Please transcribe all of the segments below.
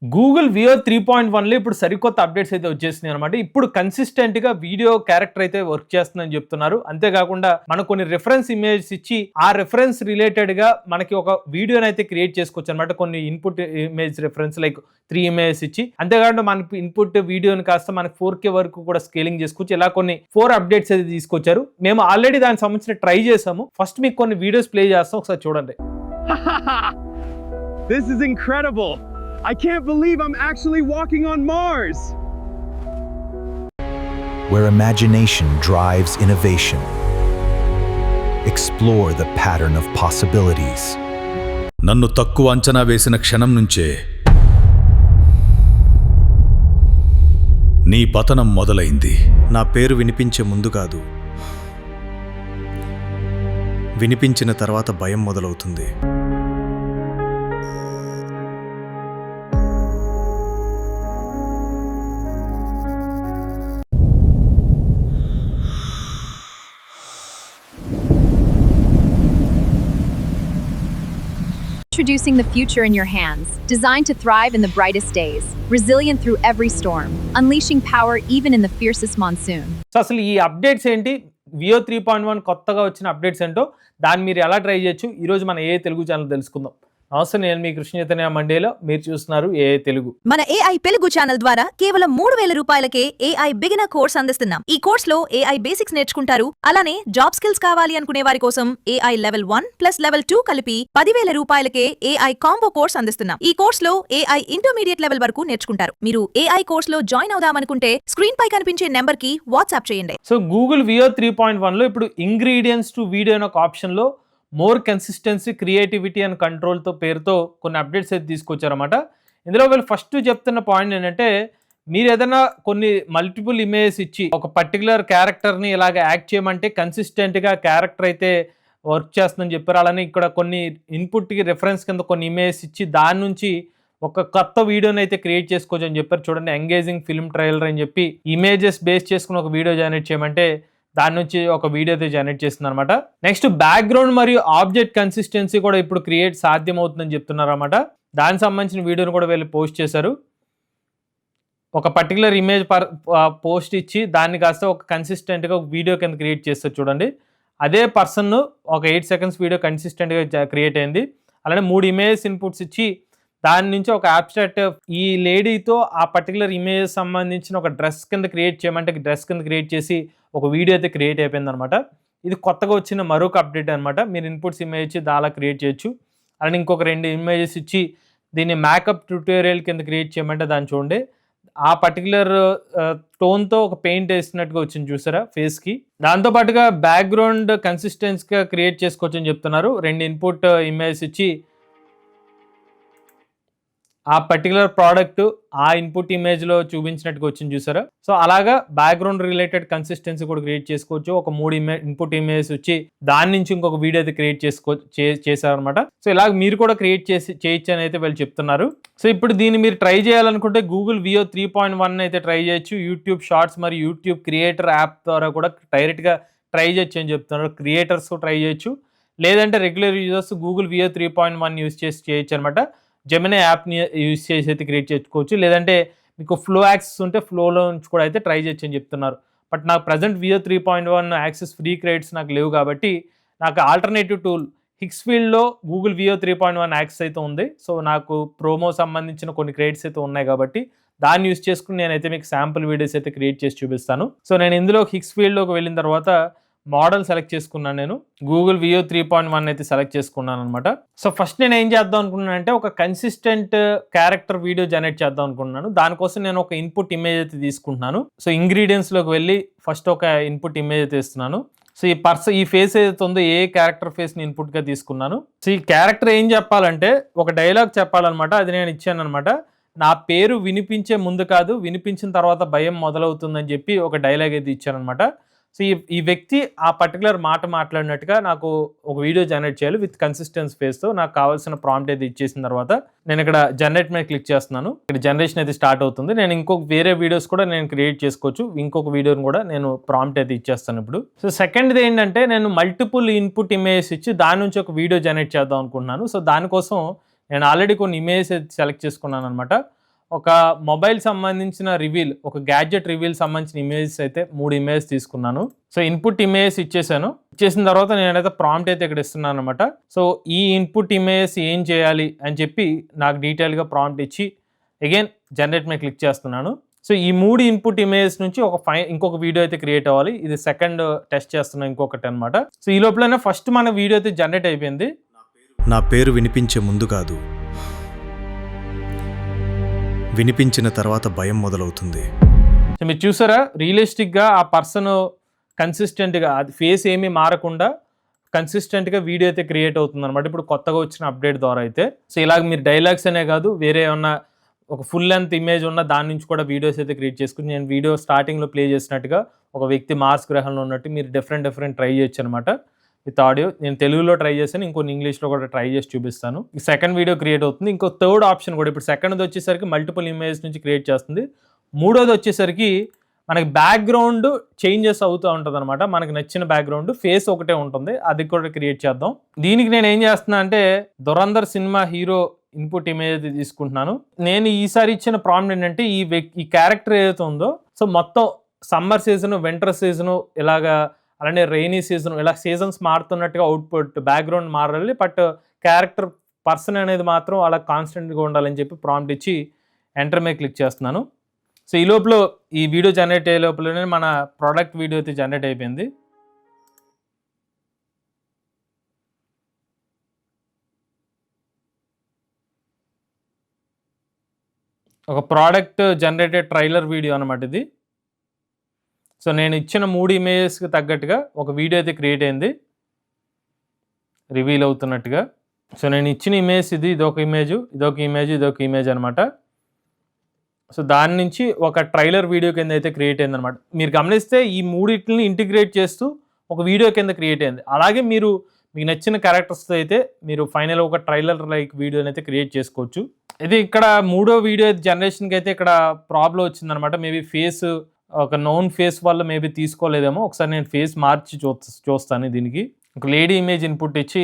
Google Veo 3.1లో ఇప్పుడు సరికొత్త updates అయితే వచ్చేసినాయి అనమాట. ఇప్పుడు కన్సిస్టెంట్‌గా వీడియో క్యారెక్టర్ అయితే వర్క్ చేస్తుందని చెప్తున్నారు. అంతేకాకుండా మనకు కొన్ని రిఫరెన్స్ ఇమేజెస్ ఇచ్చి, ఆ రిఫరెన్స్ రిలేటెడ్‌గా మనకి ఒక వీడియోని అయితే క్రియేట్ చేసుకోవచ్చు అనమాట. కొన్ని input image reference like 3 images ఇచ్చి, అంతేకాకుండా మనకి ఇన్‌పుట్ వీడియోని కాస్త మనకి 4K వరకు కూడా స్కేలింగ్ చేసుకోవచ్చు. ఇలా కొన్ని 4 అప్డేట్స్ అయితే తీసుకొచ్చారు. మేము ఆల్రెడీ దానికి సంబంధించిన ట్రై చేసాము. ఫస్ట్ మీకు కొన్ని వీడియోస్ ప్లే చేస్తాం, ఒకసారి చూడండి. This is incredible. I can't believe I'm actually walking on Mars. Where imagination drives innovation. Explore the pattern of possibilities. నన్ను తక్కువ అంచనా వేసిన క్షణం నుంచే నీ పతనం మొదలైంది. నా పేరు వినిపించే ముందు కాదు, వినిపించిన తర్వాత భయం మొదలవుతుంది. Introducing the future in your hands, designed to thrive in the brightest days, resilient through every storm, unleashing power even in the fiercest monsoon. So అసలు ఈ అప్డేట్స్ ఏంటి, వియో 3.1 కొత్తగా వచ్చిన అప్డేట్స్ ఏంటో దాన్ని మీరు ఎలా ట్రై చేయొచ్చు, ఈరోజు మన ఏ తెలుగు ఛానల్ తెలుసుకుందాం. నమస్తే, నేను మీ కృష్ణ చైతన్య మండేలో, మీరు చూస్తున్నారు ఏ తెలుగు. మన ఏఐ తెలుగు ఛానల్ ద్వారా కేవలం 3000 రూపాయలకే ఏఐ బిగినర్ కోర్స్ అందిస్తున్నాం. ఈ కోర్స్ లో ఏఐ బేసిక్స్ నేర్చుకుంటారు. అలానే జాబ్ స్కిల్స్ కావాలి అనుకునే వారి కోసం ఏఐ లెవెల్ 1 ప్లస్ లెవెల్ 2 కలిపి 10,000 రూపాయలకే ఏఐ కాంబో కోర్స్ అందిస్తున్నాం. ఈ కోర్స్ లో ఏఐ ఇంటర్మీడియట్ లెవెల్ వరకు నేర్చుకుంటారు. మీరు ఏఐ కోర్స్ లో జాయిన్ అవుదామనుకుంటే స్క్రీన్ పై కనిపించే నెంబర్ కి వాట్సాప్ చేయండి. సో గూగుల్ వియో 3.1లో ఇప్పుడు ఇంగ్రీడియంట్స్ టు వీడియో అనే ఒక ఆప్షన్లో మోర్ కన్సిస్టెన్సీ, క్రియేటివిటీ అండ్ కంట్రోల్తో పేరుతో కొన్ని అప్డేట్స్ అయితే తీసుకొచ్చారన్నమాట. ఇందులో వీళ్ళు ఫస్ట్ చెప్తున్న పాయింట్ ఏంటంటే, మీరు ఏదైనా కొన్ని మల్టిపుల్ ఇమేజెస్ ఇచ్చి ఒక పర్టికులర్ క్యారెక్టర్ని ఇలాగ యాక్ట్ చేయమంటే కన్సిస్టెంట్గా క్యారెక్టర్ అయితే వర్క్ చేస్తుందని చెప్పారు. అలానే ఇక్కడ కొన్ని ఇన్పుట్కి రెఫరెన్స్ కింద కొన్ని ఇమేజెస్ ఇచ్చి దాని నుంచి ఒక కొత్త వీడియోని అయితే క్రియేట్ చేసుకోవచ్చు అని చెప్పారు. చూడండి, ఎంగేజింగ్ ఫిల్మ్ ట్రైలర్ అని చెప్పి ఇమేజెస్ బేస్ చేసుకుని ఒక వీడియో జనరేట్ చేయమంటే దాని నుంచి ఒక వీడియో అయితే జనరేట్ చేస్తుంది అనమాట. నెక్స్ట్ బ్యాక్గ్రౌండ్ మరియు ఆబ్జెక్ట్ కన్సిస్టెన్సీ కూడా ఇప్పుడు క్రియేట్ సాధ్యమవుతుందని చెప్తున్నారు అనమాట. దానికి సంబంధించిన వీడియోని కూడా వీళ్ళు పోస్ట్ చేశారు. ఒక పర్టికులర్ ఇమేజ్ పోస్ట్ ఇచ్చి దాన్ని కాస్త ఒక కన్సిస్టెంట్గా ఒక వీడియో కింద క్రియేట్ చేస్తారు. చూడండి, అదే పర్సన్ ఒక 8 సెకండ్స్ వీడియో కన్సిస్టెంట్గా క్రియేట్ అయింది. అలానే 3 ఇమేజెస్ ఇన్పుట్స్ ఇచ్చి దాని నుంచి ఒక అబ్స్ట్రాక్ట్ ఈ లేడీతో ఆ పర్టికులర్ ఇమేజ్ సంబంధించిన ఒక డ్రెస్ కింద క్రియేట్ చేయమంటే డ్రెస్ కింద క్రియేట్ చేసి ఒక వీడియో అయితే క్రియేట్ అయిపోయింది అనమాట. ఇది కొత్తగా వచ్చిన మరొక అప్డేట్ అనమాట. మీరు ఇన్పుట్స్ ఇమేజ్ ఇచ్చి దాలా క్రియేట్ చేయొచ్చు. అలానే ఇంకొక 2 ఇమేజెస్ ఇచ్చి దీన్ని మేకప్ ట్యూటోరియల్ కింద క్రియేట్ చేయమంటే దాన్ని చూడండి, ఆ పర్టికులర్ టోన్తో ఒక పెయింట్ వేసినట్టుగా వచ్చింది చూసారా ఫేస్కి. దాంతోపాటుగా బ్యాక్గ్రౌండ్ కన్సిస్టెన్సీగా క్రియేట్ చేసుకోవచ్చు అని చెప్తున్నారు. 2 ఇన్పుట్ ఇమేజెస్ ఇచ్చి ఆ పర్టికులర్ ప్రోడక్ట్ ఆ ఇన్పుట్ ఇమేజ్లో చూపించినట్టుగా వచ్చింది చూసారా. సో అలాగా బ్యాక్గ్రౌండ్ రిలేటెడ్ కన్సిస్టెన్సీ కూడా క్రియేట్ చేసుకోవచ్చు. ఒక 3 ఇన్పుట్ ఇమేజ్ వచ్చి దాని నుంచి ఇంకొక వీడియో అయితే క్రియేట్ చేశారనమాట. సో ఇలాగ మీరు కూడా క్రియేట్ చేయొచ్చు అని అయితే వీళ్ళు చెప్తున్నారు. సో ఇప్పుడు దీన్ని మీరు ట్రై చేయాలనుకుంటే గూగుల్ వియో 3.1 అయితే ట్రై చేయొచ్చు. యూట్యూబ్ షార్ట్స్ మరియు యూట్యూబ్ క్రియేటర్ యాప్ ద్వారా కూడా డైరెక్ట్గా ట్రై చేయొచ్చు అని చెప్తున్నారు. క్రియేటర్స్ ట్రై చేయొచ్చు, లేదంటే regular users Google Veo 3.1 use చేసి చేయొచ్చు అనమాట. జెమినీ యాప్ని యూజ్ చేసి అయితే క్రియేట్ చేసుకోవచ్చు, లేదంటే మీకు ఫ్లో యాక్సెస్ ఉంటే ఫ్లోలో నుంచి కూడా అయితే ట్రై చేయొచ్చు అని చెప్తున్నారు. బట్ నాకు present Veo 3.1 access free credits నాకు లేవు కాబట్టి నాకు ఆల్టర్నేటివ్ టూల్ హిక్స్ఫీల్డ్లో గూగుల్ వియో 3.1 యాక్సెస్ అయితే ఉంది. సో నాకు ప్రోమో సంబంధించిన కొన్ని క్రెడిట్స్ అయితే ఉన్నాయి కాబట్టి దాన్ని యూజ్ చేసుకుని నేనైతే మీకు శాంపుల్ వీడియోస్ అయితే క్రియేట్ చేసి చూపిస్తాను. సో నేను ఇందులో హిక్స్ఫీల్డ్లోకి వెళ్ళిన తర్వాత మోడల్ సెలెక్ట్ చేసుకున్నాను. నేను గూగుల్ వియో 3.1 అయితే సెలెక్ట్ చేసుకున్నాను అనమాట. సో ఫస్ట్ నేను ఏం చేద్దాం అనుకున్నాను అంటే ఒక కన్సిస్టెంట్ క్యారెక్టర్ వీడియో జనరేట్ చేద్దాం అనుకున్నాను. దానికోసం నేను ఒక ఇన్పుట్ ఇమేజ్ అయితే తీసుకుంటున్నాను. సో ఇంగ్రీడియంట్స్లోకి వెళ్ళి ఫస్ట్ ఒక ఇన్పుట్ ఇమేజ్ అయితే ఇస్తున్నాను. సో ఈ ఫేస్ ఏదైతే ఉందో ఏ క్యారెక్టర్ ఫేస్ని ఇన్పుట్గా తీసుకున్నాను. సో ఈ క్యారెక్టర్ ఏం చెప్పాలంటే ఒక డైలాగ్ చెప్పాలన్నమాట. అది నేను ఇచ్చాను అనమాట. నా పేరు వినిపించే ముందు కాదు, వినిపించిన తర్వాత భయం మొదలవుతుందని చెప్పి ఒక డైలాగ్ అయితే ఇచ్చాను అనమాట. సో ఈ వ్యక్తి ఆ పర్టికులర్ మాట మాట్లాడినట్టుగా నాకు ఒక వీడియో జనరేట్ చేయాలి విత్ కన్సిస్టెన్స్ ఫేస్తో. నాకు కావాల్సిన ప్రాంప్ట్ అయితే ఇచ్చేసిన తర్వాత నేను ఇక్కడ జనరేట్ మీద క్లిక్ చేస్తున్నాను. ఇక్కడ జనరేషన్ అయితే స్టార్ట్ అవుతుంది. నేను ఇంకొక వేరే వీడియోస్ కూడా నేను క్రియేట్ చేసుకోవచ్చు. ఇంకొక వీడియోని కూడా నేను ప్రాంప్ట్ అయితే ఇచ్చేస్తాను ఇప్పుడు. సో సెకండ్ది ఏంటంటే నేను మల్టిపుల్ ఇన్పుట్ ఇమేజెస్ ఇచ్చి దాని నుంచి ఒక వీడియో జనరేట్ చేద్దాం అనుకుంటున్నాను. సో దానికోసం నేను ఆల్రెడీ కొన్ని ఇమేజెస్ సెలెక్ట్ చేసుకున్నాను అనమాట. ఒక మొబైల్ సంబంధించిన రివీల్, ఒక గ్యాడ్జెట్ రివీల్ సంబంధించిన ఇమేజెస్ అయితే 3 ఇమేజ్ తీసుకున్నాను. సో ఇన్పుట్ ఇమేజెస్ ఇచ్చేసిన తర్వాత నేనైతే ప్రాంప్ట్ అయితే ఇక్కడ ఇస్తున్నాను అనమాట. సో ఈ ఇన్పుట్ ఇమేజెస్ ఏం చేయాలి అని చెప్పి నాకు డీటెయిల్గా ప్రాంప్ట్ ఇచ్చి అగైన్ జనరేట్ మీద క్లిక్ చేస్తున్నాను. సో ఈ 3 ఇన్పుట్ ఇమేజెస్ నుంచి ఇంకొక వీడియో అయితే క్రియేట్ అవ్వాలి. ఇది సెకండ్ టెస్ట్ చేస్తున్నాను ఇంకొకటి అనమాట. సో ఈ లోపలనే ఫస్ట్ మన వీడియో అయితే జనరేట్ అయిపోయింది. నా పేరు వినిపించే ముందు కాదు, వినిపించిన తర్వాత భయం మొదలవుతుంది. సో మీరు చూసారా, రియలిస్టిక్గా ఆ పర్సన్ కన్సిస్టెంట్గా అది ఫేస్ ఏమీ మారకుండా కన్సిస్టెంట్గా వీడియో అయితే క్రియేట్ అవుతుంది అనమాట ఇప్పుడు కొత్తగా వచ్చిన అప్డేట్ ద్వారా అయితే. సో ఇలాగ మీరు డైలాగ్స్ అనే కాదు, వేరే ఏమన్నా ఒక ఫుల్ లెంత్ ఇమేజ్ ఉన్న దాని నుంచి కూడా వీడియోస్ అయితే క్రియేట్ చేసుకుని నేను వీడియో స్టార్టింగ్లో ప్లే చేసినట్టుగా ఒక వ్యక్తి మార్స్ గ్రహంలో ఉన్నట్టు మీరు డిఫరెంట్ ట్రై చేయొచ్చు అనమాట విత్ ఆడియో. నేను తెలుగులో ట్రై చేశాను, ఇంకొన్ని ఇంగ్లీష్లో కూడా ట్రై చేసి చూపిస్తాను. ఈ సెకండ్ వీడియో క్రియేట్ అవుతుంది. ఇంకో థర్డ్ ఆప్షన్ కూడా ఇప్పుడు సెకండ్ది వచ్చేసరికి మల్టిపుల్ ఇమేజ్ నుంచి క్రియేట్ చేస్తుంది. మూడోది వచ్చేసరికి మనకి బ్యాక్గ్రౌండ్ చేంజెస్ అవుతూ ఉంటుంది అనమాట. మనకి నచ్చిన బ్యాక్గ్రౌండ్ ఫేస్ ఒకటే ఉంటుంది, అది కూడా క్రియేట్ చేద్దాం. దీనికి నేను ఏం చేస్తున్నా అంటే Dhurandhar cinema hero input image తీసుకుంటున్నాను. నేను ఈసారి ఇచ్చిన ప్రాంప్ట్ ఏంటంటే ఈ క్యారెక్టర్ ఏదైతే ఉందో సో మొత్తం సమ్మర్ సీజన్, వింటర్ సీజను, ఇలాగా అలానే రెయినీ సీజన్, ఇలా సీజన్స్ మారుతున్నట్టుగా అవుట్పుట్ బ్యాక్గ్రౌండ్ మారాలి, బట్ క్యారెక్టర్ పర్సన్ అనేది మాత్రం అలా కాన్స్టెంట్గా ఉండాలని చెప్పి ప్రాంప్ట్ ఇచ్చి ఎంటర్ మీద క్లిక్ చేస్తున్నాను. సో ఈ లోపల ఈ వీడియో జనరేట్ అయ్యే లోపలనే మన ప్రోడక్ట్ వీడియో అయితే జనరేట్ అయిపోయింది. ఒక ప్రోడక్ట్ జనరేటెడ్ ట్రైలర్ వీడియో అనమాట ఇది. సో నేను ఇచ్చిన 3 ఇమేజెస్కి తగ్గట్టుగా ఒక వీడియో అయితే క్రియేట్ అయింది రివీల్ అవుతున్నట్టుగా. సో నేను ఇచ్చిన ఇమేజ్ ఇదొక ఇమేజ్ అనమాట. సో దాని నుంచి ఒక ట్రైలర్ వీడియో కింద అయితే క్రియేట్ అయింది అనమాట. మీరు గమనిస్తే ఈ మూడింటిని ఇంటిగ్రేట్ చేస్తూ ఒక వీడియో కింద క్రియేట్ అయింది. అలాగే మీకు నచ్చిన క్యారెక్టర్స్తో అయితే మీరు ఫైనల్ ఒక ట్రైలర్ లైక్ వీడియోని అయితే క్రియేట్ చేసుకోవచ్చు. ఇది ఇక్కడ మూడో వీడియో జనరేషన్కి అయితే ఇక్కడ ప్రాబ్లం వచ్చిందనమాట. మేబీ ఫేస్ ఒక నోన్ ఫేస్ వల్ల మేబీ తీసుకోలేదేమో. ఒకసారి నేను ఫేస్ మార్చి చూస్తాను. దీనికి ఒక లేడీ ఇమేజ్ ఇన్పుట్ ఇచ్చి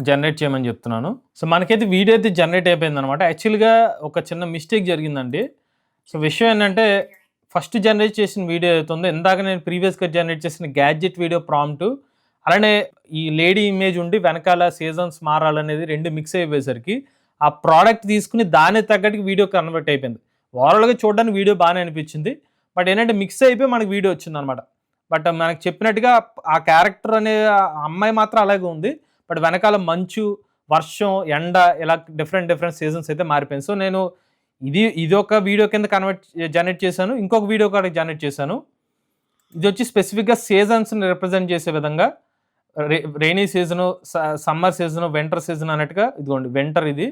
జనరేట్ చేయమని చెప్తున్నాను. సో మనకైతే వీడియో అయితే జనరేట్ అయిపోయింది అనమాట. యాక్చువల్గా ఒక చిన్న మిస్టేక్ జరిగిందండి. సో విషయం ఏంటంటే ఫస్ట్ జనరేట్ చేసిన వీడియో అవుతుందో ఇందాక నేను ప్రీవియస్గా జనరేట్ చేసిన గ్యాడ్జెట్ వీడియో ప్రాంప్ట్ అలానే ఈ లేడీ ఇమేజ్ ఉండి వెనకాల సీజన్స్ మారాలనేది 2 మిక్స్ అయిపోయేసరికి ఆ ప్రోడక్ట్ తీసుకుని దాని తగ్గట్టుకి వీడియో కన్వర్ట్ అయిపోయింది. ఓవరాల్గా చూడడానికి వీడియో బాగానే అనిపించింది, బట్ ఏంటంటే మిక్స్ అయిపోయి మనకి వీడియో వచ్చింది అనమాట. బట్ మనకు చెప్పినట్టుగా ఆ క్యారెక్టర్ అనే అమ్మాయి మాత్రం అలాగే ఉంది, బట్ వెనకాల మంచు, వర్షం, ఎండ ఇలా డిఫరెంట్ సీజన్స్ అయితే మారిపోయింది. సో నేను ఇది ఒక వీడియో కింద జనరేట్ చేశాను, ఇంకొక వీడియో కూడా జనరేట్ చేశాను. ఇది వచ్చి స్పెసిఫిక్గా సీజన్స్ని రిప్రజెంట్ చేసే విధంగా rainy season, summer season, winter season అన్నట్టుగా. ఇదిగోండి వింటర్, ఇది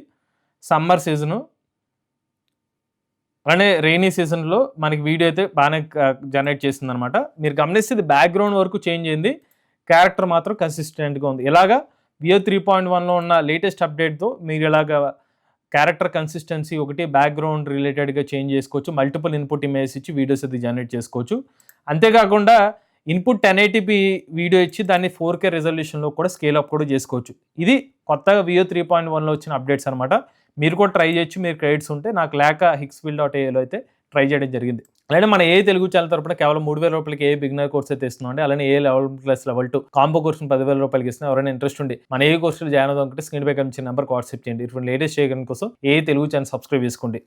సమ్మర్ సీజను, అలానే రెయినీ సీజన్లో మనకి వీడియో అయితే బాగానే జనరేట్ చేసింది అనమాట. మీరు గమనిస్తే ఇది బ్యాక్గ్రౌండ్ వరకు చేంజ్ అయింది, క్యారెక్టర్ మాత్రం కన్సిస్టెంట్గా ఉంది. ఇలాగా వియో 3.1లో ఉన్న లేటెస్ట్ అప్డేట్తో మీరు ఇలాగా క్యారెక్టర్ కన్సిస్టెన్సీ ఒకటి బ్యాక్గ్రౌండ్ రిలేటెడ్గా చేంజ్ చేసుకోవచ్చు. మల్టిపుల్ ఇన్పుట్ ఇమేజ్ ఇచ్చి వీడియోస్ అయితే జనరేట్ చేసుకోవచ్చు. అంతేకాకుండా ఇన్పుట్ 1080p వీడియో ఇచ్చి దాన్ని 4K రెజల్యూషన్లో కూడా స్కేల్ అప్ కూడా చేసుకోవచ్చు. ఇది కొత్తగా వియో 3.1లో వచ్చిన అప్డేట్స్ అనమాట. మీరు కూడా ట్రై చేయొచ్చు. మీరు క్రెడిట్స్ ఉంటే నాకు లేక hicksfield.aలో అయితే ట్రై చేయడం జరిగింది. అలానే మన ఏ తెలుగు ఛానల్ తరపున కేవలం 3,000 రూపాయలకి ఏ బిగినర్ కోర్స్ అయితే ఇస్తున్నాం. అలానే ఏ లెవెల్ ప్లస్ లెవెల్ 2 కాంబో కోర్సును 10,000 రూపాయలకి ఇస్తున్నా. ఎవరైనా ఇంట్రెస్ట్ ఉండి మన ఏ కోర్సులు జాయిన్ అవుదాం అనుకుంటే స్క్రీన్ పై కనిపించిన నెంబర్కి వాట్సాప్ చేయండి. ఇటువంటి లేటెస్ట్ చేయడం కోసం ఏ తెలుగు ఛానల్ సబ్స్క్రైబ్ చేసుకోండి.